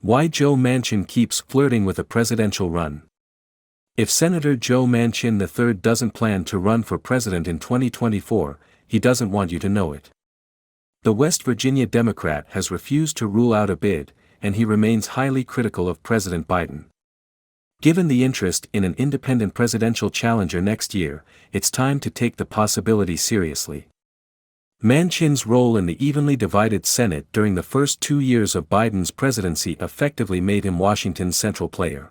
Why Joe Manchin keeps flirting with a presidential run. If Senator Joe Manchin III doesn't plan to run for president in 2024, he doesn't want you to know it. The West Virginia Democrat has refused to rule out a bid, and he remains highly critical of President Biden. Given the interest in an independent presidential challenger next year, it's time to take the possibility seriously. Manchin's role in the evenly divided Senate during the first 2 years of Biden's presidency effectively made him Washington's central player.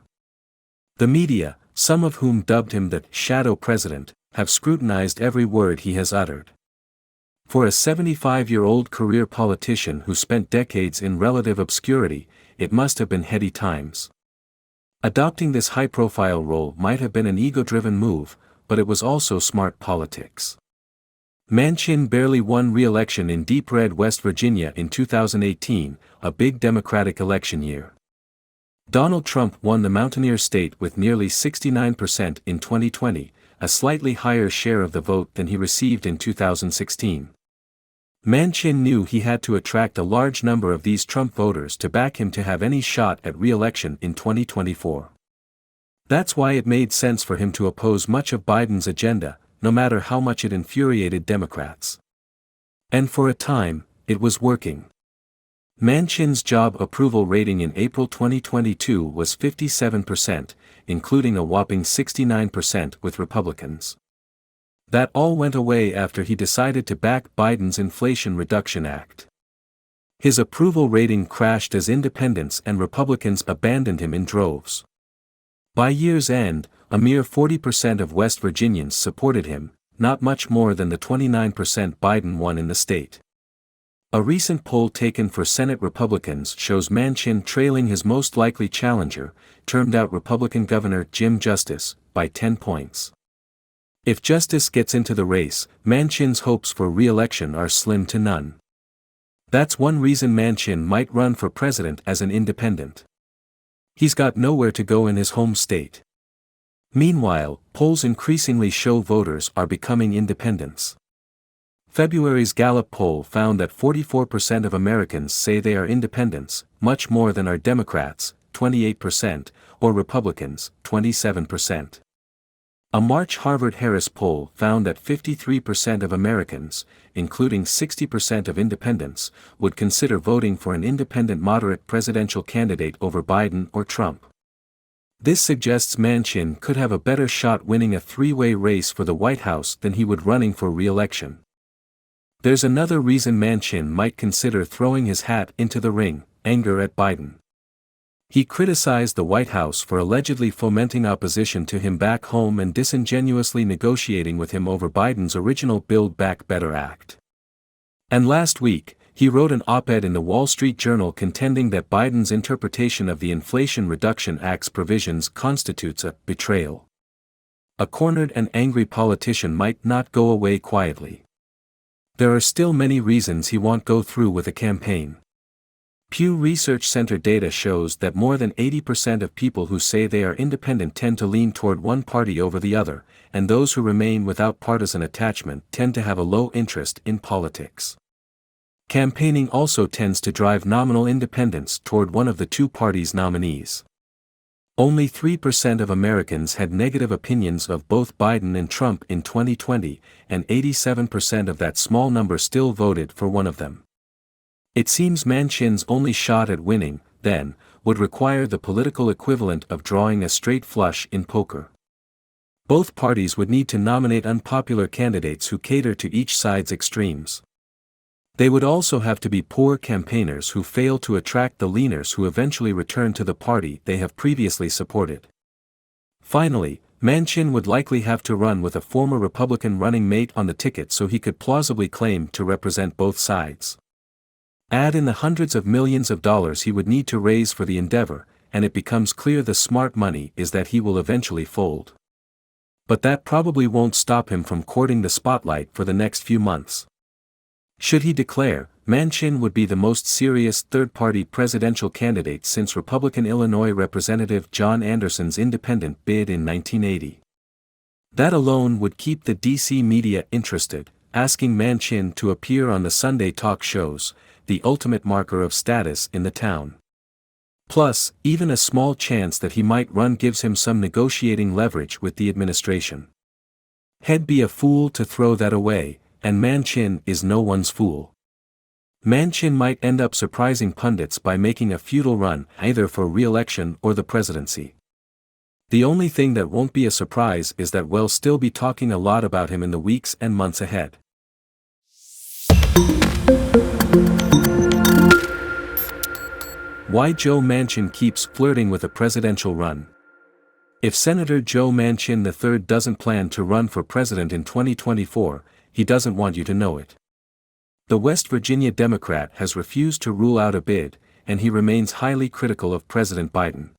The media, some of whom dubbed him the shadow president, have scrutinized every word he has uttered. For a 75-year-old career politician who spent decades in relative obscurity, it must have been heady times. Adopting this high-profile role might have been an ego-driven move, but it was also smart politics. Manchin barely won re-election in deep red West Virginia in 2018, a big Democratic election year. Donald Trump won the Mountaineer state with nearly 69% in 2020, a slightly higher share of the vote than he received in 2016. Manchin knew he had to attract a large number of these Trump voters to back him to have any shot at re-election in 2024. That's why it made sense for him to oppose much of Biden's agenda, no matter how much it infuriated Democrats. And for a time, it was working. Manchin's job approval rating in April 2022 was 57%, including a whopping 69% with Republicans. That all went away after he decided to back Biden's Inflation Reduction Act. His approval rating crashed as independents and Republicans abandoned him in droves. By year's end, a mere 40% of West Virginians supported him, not much more than the 29% Biden won in the state. A recent poll taken for Senate Republicans shows Manchin trailing his most likely challenger, termed-out Republican Governor Jim Justice, by 10 points. If Justice gets into the race, Manchin's hopes for re-election are slim to none. That's one reason Manchin might run for president as an independent. He's got nowhere to go in his home state. Meanwhile, polls increasingly show voters are becoming independents. February's Gallup poll found that 44% of Americans say they are independents, much more than are Democrats, 28%, or Republicans, 27%. A March Harvard-Harris poll found that 53% of Americans, including 60% of independents, would consider voting for an independent moderate presidential candidate over Biden or Trump. This suggests Manchin could have a better shot winning a three-way race for the White House than he would running for re-election. There's another reason Manchin might consider throwing his hat into the ring: anger at Biden. He criticized the White House for allegedly fomenting opposition to him back home and disingenuously negotiating with him over Biden's original Build Back Better Act. And last week, he wrote an op-ed in the Wall Street Journal contending that Biden's interpretation of the Inflation Reduction Act's provisions constitutes a betrayal. A cornered and angry politician might not go away quietly. There are still many reasons he won't go through with a campaign. Pew Research Center data shows that more than 80% of people who say they are independent tend to lean toward one party over the other, and those who remain without partisan attachment tend to have a low interest in politics. Campaigning also tends to drive nominal independents toward one of the two parties' nominees. Only 3% of Americans had negative opinions of both Biden and Trump in 2020, and 87% of that small number still voted for one of them. It seems Manchin's only shot at winning, then, would require the political equivalent of drawing a straight flush in poker. Both parties would need to nominate unpopular candidates who cater to each side's extremes. They would also have to be poor campaigners who fail to attract the leaners who eventually return to the party they have previously supported. Finally, Manchin would likely have to run with a former Republican running mate on the ticket so he could plausibly claim to represent both sides. Add in the hundreds of millions of dollars he would need to raise for the endeavor, and it becomes clear the smart money is that he will eventually fold. But that probably won't stop him from courting the spotlight for the next few months. Should he declare, Manchin would be the most serious third-party presidential candidate since Republican Illinois Representative John Anderson's independent bid in 1980. That alone would keep the D.C. media interested, asking Manchin to appear on the Sunday talk shows, the ultimate marker of status in the town. Plus, even a small chance that he might run gives him some negotiating leverage with the administration. He'd be a fool to throw that away, and Manchin is no one's fool. Manchin might end up surprising pundits by making a futile run either for re-election or the presidency. The only thing that won't be a surprise is that we'll still be talking a lot about him in the weeks and months ahead. Why Joe Manchin keeps flirting with a presidential run. If Senator Joe Manchin III doesn't plan to run for president in 2024, he doesn't want you to know it. The West Virginia Democrat has refused to rule out a bid, and he remains highly critical of President Biden.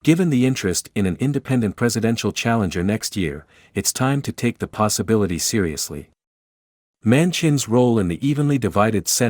Given the interest in an independent presidential challenger next year, it's time to take the possibility seriously. Manchin's role in the evenly divided Senate